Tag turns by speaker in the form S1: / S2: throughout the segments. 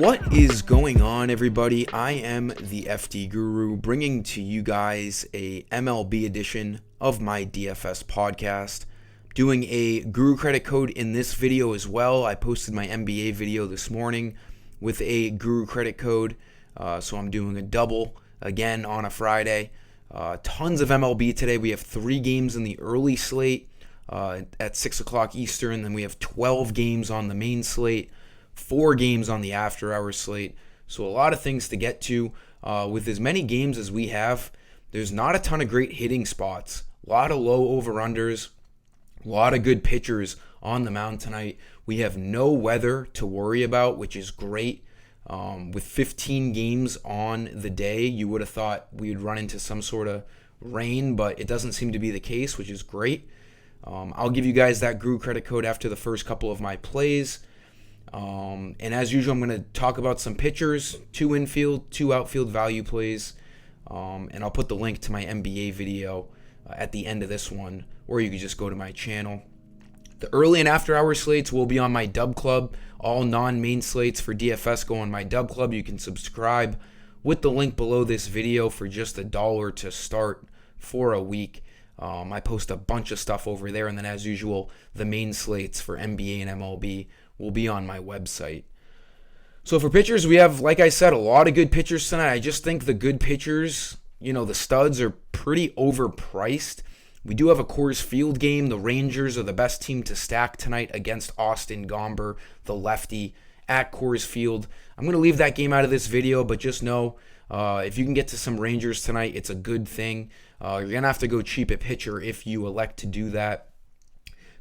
S1: What is going on, everybody? I am the FDGURU, bringing to you guys a MLB edition of my DFS podcast. Doing a Guru credit code in this video as well. I posted my NBA video this morning with a Guru credit code, so I'm doing a double again on a Friday. Tons of MLB today. We have 3 games in the early slate at 6 o'clock Eastern. Then we have 12 games on the main slate. 4 games on the after-hours slate. So a lot of things to get to. With as many games as we have, there's not a ton of great hitting spots. A lot of low over-unders. A lot of good pitchers on the mound tonight. We have no weather to worry about, which is great. With 15 games on the day, you would have thought we would run into some sort of rain, but it doesn't seem to be the case, which is great. I'll give you guys that Guru credit code after the first couple of my plays. And as usual, I'm going to talk about some pitchers, 2 infield, 2 outfield value plays, and I'll put the link to my NBA video at the end of this one, or you can just go to my channel. The early and after hour slates will be on my Dub Club. All non-main slates for DFS go on my Dub Club. You can subscribe with the link below this video for just $1 to start for a week. I post a bunch of stuff over there, and then as usual, the main slates for NBA and MLB will be on my website. So for pitchers, we have, like I said, a lot of good pitchers tonight. I just think the good pitchers, the studs are pretty overpriced. We do have a Coors Field game. The Rangers are the best team to stack tonight against Austin Gomber, the lefty, at Coors Field. I'm going to leave that game out of this video, but just know if you can get to some Rangers tonight, it's a good thing. You're going to have to go cheap at pitcher if you elect to do that.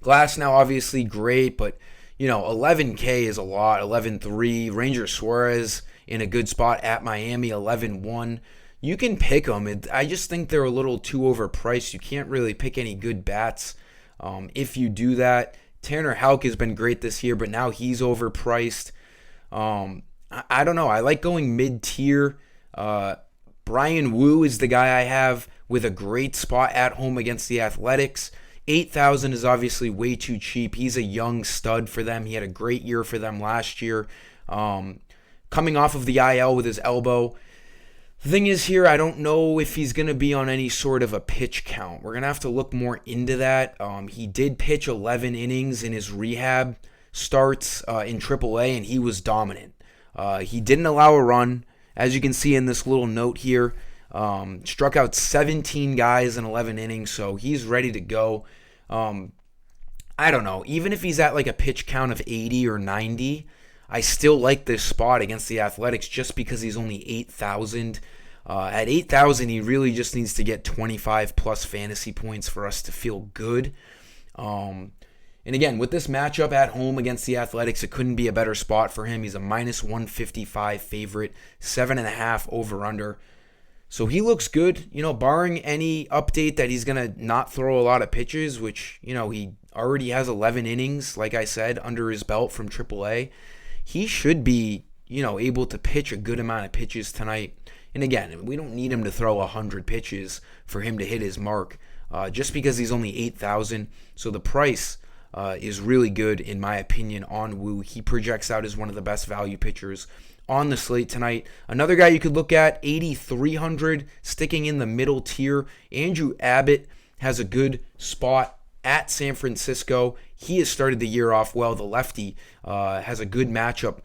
S1: Glass now, obviously, great, but 11K is a lot, 11.3. Ranger Suarez in a good spot at Miami, 11.1. You can pick them. I just think they're a little too overpriced. You can't really pick any good bats if you do that. Tanner Houck has been great this year, but now he's overpriced. I don't know. I like going mid-tier. Brian Wu is the guy I have with a great spot at home against the Athletics. 8,000 is obviously way too cheap. He's a young stud for them. He had a great year for them last year. Coming off of the IL with his elbow. The thing is here, I don't know if he's going to be on any sort of a pitch count. We're going to have to look more into that. He did pitch 11 innings in his rehab starts in AAA, and he was dominant. He didn't allow a run. As you can see in this little note here, struck out 17 guys in 11 innings, so he's ready to go. I don't know. Even if he's at like a pitch count of 80 or 90, I still like this spot against the Athletics just because he's only 8,000. At 8,000, he really just needs to get 25 plus fantasy points for us to feel good. And again, with this matchup at home against the Athletics, it couldn't be a better spot for him. He's a minus 155 favorite, 7.5 over-under. So he looks good, barring any update that he's going to not throw a lot of pitches, which, he already has 11 innings, like I said, under his belt from AAA. He should be, able to pitch a good amount of pitches tonight. And again, we don't need him to throw 100 pitches for him to hit his mark, just because he's only 8,000. So the price is really good, in my opinion, on Wu. He projects out as one of the best value pitchers on the slate tonight. Another guy you could look at, 8,300, sticking in the middle tier. Andrew Abbott has a good spot at San Francisco. He has started the year off well. The lefty has a good matchup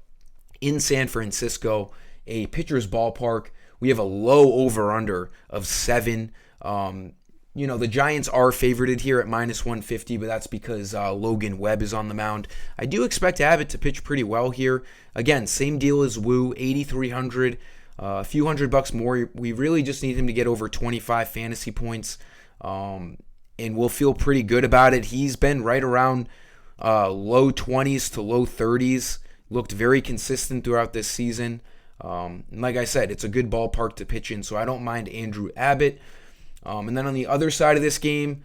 S1: in San Francisco, a pitcher's ballpark. We have a low over-under of 7. The Giants are favorited here at minus 150, but that's because Logan Webb is on the mound. I do expect Abbott to pitch pretty well here. Again, same deal as Wu, 8,300, a few $100 more. We really just need him to get over 25 fantasy points, and we'll feel pretty good about it. He's been right around low 20s to low 30s, looked very consistent throughout this season. And like I said, it's a good ballpark to pitch in, so I don't mind Andrew Abbott. And then on the other side of this game,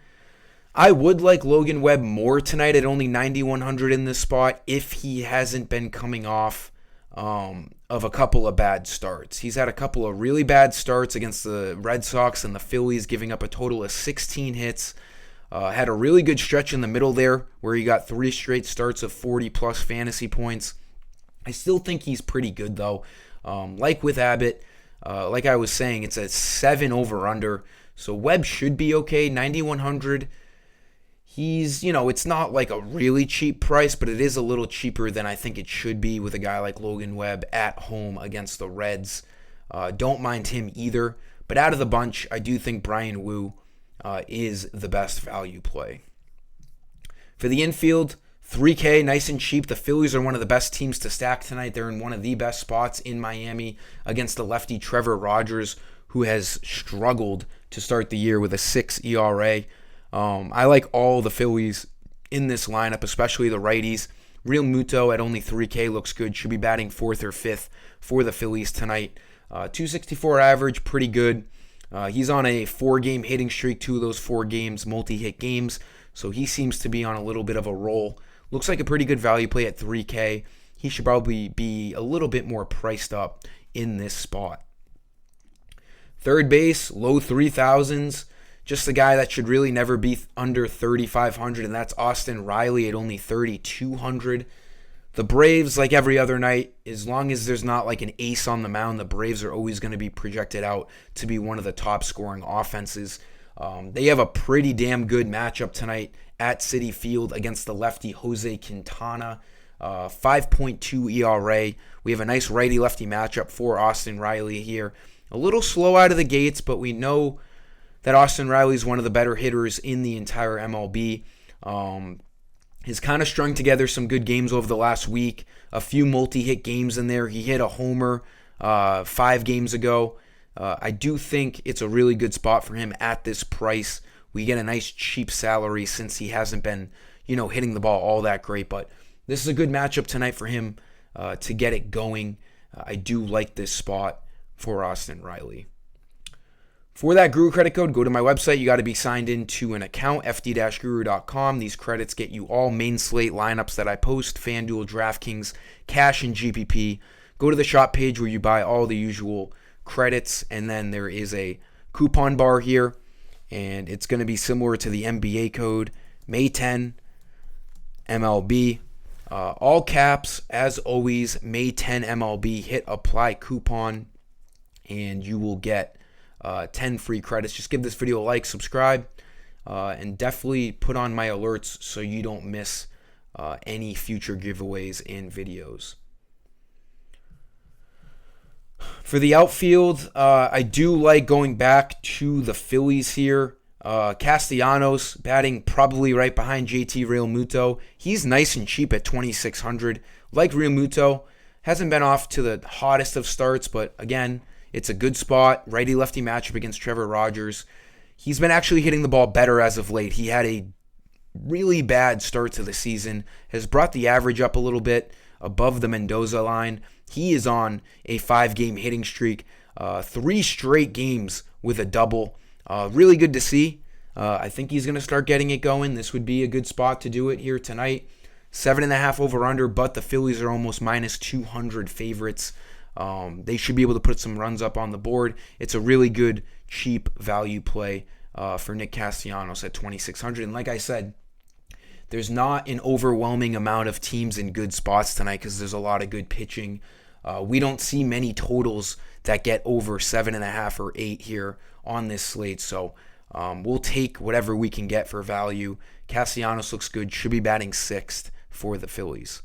S1: I would like Logan Webb more tonight at only 9,100 in this spot if he hasn't been coming off of a couple of bad starts. He's had a couple of really bad starts against the Red Sox and the Phillies, giving up a total of 16 hits. Had a really good stretch in the middle there where he got 3 straight starts of 40-plus fantasy points. I still think he's pretty good, though. Like with Abbott, like I was saying, it's a 7 over under. So Webb should be okay. 9,100. It's not like a really cheap price, but it is a little cheaper than I think it should be with a guy like Logan Webb at home against the Reds. Don't mind him either. But out of the bunch, I do think Bryan Woo is the best value play. For the infield, 3K, nice and cheap. The Phillies are one of the best teams to stack tonight. They're in one of the best spots in Miami against the lefty Trevor Rogers, who has struggled to start the year with a 6 ERA. I like all the Phillies in this lineup, especially the righties. Real Muto at only 3K looks good. Should be batting 4th or 5th for the Phillies tonight. 264 average, pretty good. He's on a 4-game hitting streak, 2 of those 4 games, multi-hit games. So he seems to be on a little bit of a roll. Looks like a pretty good value play at 3K. He should probably be a little bit more priced up in this spot. Third base, low 3,000s. Just a guy that should really never be under 3,500, and that's Austin Riley at only 3,200. The Braves, like every other night, as long as there's not like an ace on the mound, the Braves are always going to be projected out to be one of the top scoring offenses. They have a pretty damn good matchup tonight at Citi Field against the lefty Jose Quintana. 5.2 ERA. We have a nice righty-lefty matchup for Austin Riley here. A little slow out of the gates, but we know that Austin Riley is one of the better hitters in the entire MLB. He's kind of strung together some good games over the last week. A few multi-hit games in there. He hit a homer 5 games ago. I do think it's a really good spot for him at this price. We get a nice cheap salary since he hasn't been, hitting the ball all that great. But this is a good matchup tonight for him to get it going. I do like this spot for Austin Riley. For that Guru credit code, go to my website. You got to be signed into an account, fd-guru.com. These credits get you all main slate lineups that I post, FanDuel, DraftKings, Cash, and GPP. Go to the shop page where you buy all the usual credits, and then there is a coupon bar here, and it's going to be similar to the NBA code, May 10, MLB. All caps, as always, May 10 MLB. Hit apply coupon, and you will get 10 free credits. Just give this video a like, subscribe, and definitely put on my alerts so you don't miss any future giveaways and videos. For the outfield, I do like going back to the Phillies here. Castellanos batting probably right behind JT Realmuto. He's nice and cheap at 2,600. Like Realmuto, hasn't been off to the hottest of starts, but again, it's a good spot. Righty-lefty matchup against Trevor Rogers. He's been actually hitting the ball better as of late. He had a really bad start to the season, has brought the average up a little bit above the Mendoza line. He is on a 5-game hitting streak, 3 straight games with a double. Really good to see. I think he's going to start getting it going. This would be a good spot to do it here tonight. 7.5 over under, but the Phillies are almost minus 200 favorites. They should be able to put some runs up on the board. It's a really good, cheap value play for Nick Castellanos at 2,600. And like I said, there's not an overwhelming amount of teams in good spots tonight because there's a lot of good pitching. We don't see many totals that get over 7.5 or 8 here on this slate. So we'll take whatever we can get for value. Castellanos looks good. Should be batting 6th for the Phillies.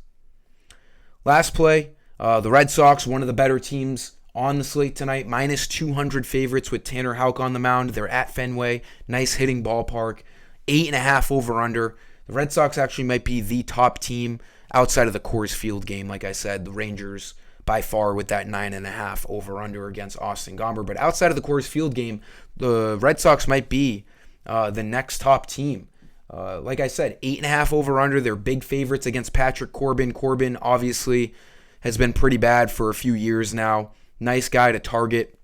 S1: Last play, the Red Sox, one of the better teams on the slate tonight. Minus 200 favorites with Tanner Houck on the mound. They're at Fenway. Nice hitting ballpark. 8.5 over under. The Red Sox actually might be the top team outside of the Coors Field game. Like I said, the Rangers by far with that 9.5 over under against Austin Gomber. But outside of the Coors Field game, the Red Sox might be the next top team. Like I said, 8.5 over under. They're big favorites against Patrick Corbin. Corbin obviously has been pretty bad for a few years now. Nice guy to target.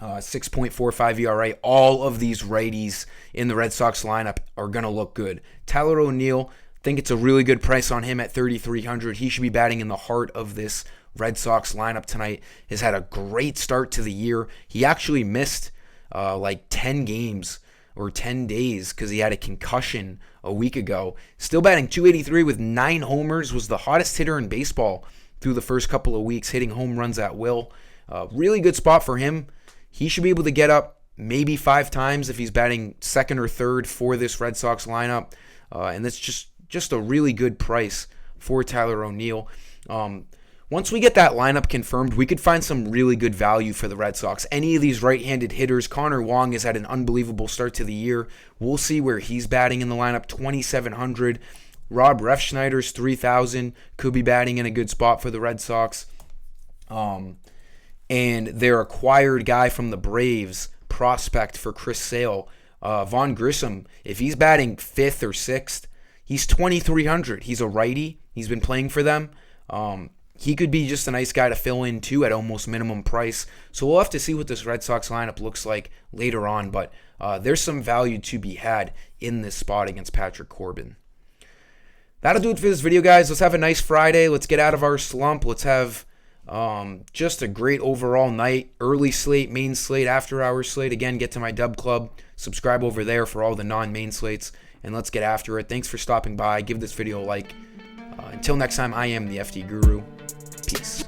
S1: 6.45 ERA. All of these righties in the Red Sox lineup are going to look good. Tyler O'Neill, think it's a really good price on him at 3,300. He should be batting in the heart of this Red Sox lineup tonight. Has had a great start to the year. He actually missed like 10 games or 10 days because he had a concussion a week ago. Still batting 283 with 9 homers. Was the hottest hitter in baseball through the first couple of weeks, hitting home runs at will. Really good spot for him. He should be able to get up maybe 5 times if he's batting second or third for this Red Sox lineup. And that's just a really good price for Tyler O'Neill. Once we get that lineup confirmed, we could find some really good value for the Red Sox. Any of these right-handed hitters, Connor Wong has had an unbelievable start to the year. We'll see where he's batting in the lineup, 2,700. Rob Refschneider's 3,000, could be batting in a good spot for the Red Sox. And their acquired guy from the Braves, prospect for Chris Sale, Vaughn Grissom, if he's batting 5th or 6th, he's 2,300. He's a righty. He's been playing for them. He could be just a nice guy to fill in too at almost minimum price. So we'll have to see what this Red Sox lineup looks like later on. But there's some value to be had in this spot against Patrick Corbin. That'll do it for this video, guys. Let's have a nice Friday. Let's get out of our slump. Let's have just a great overall night. Early slate, main slate, after hour slate. Again, get to my Dub Club. Subscribe over there for all the non-main slates. And let's get after it. Thanks for stopping by. Give this video a like. Until next time, I am the FD Guru. Peace.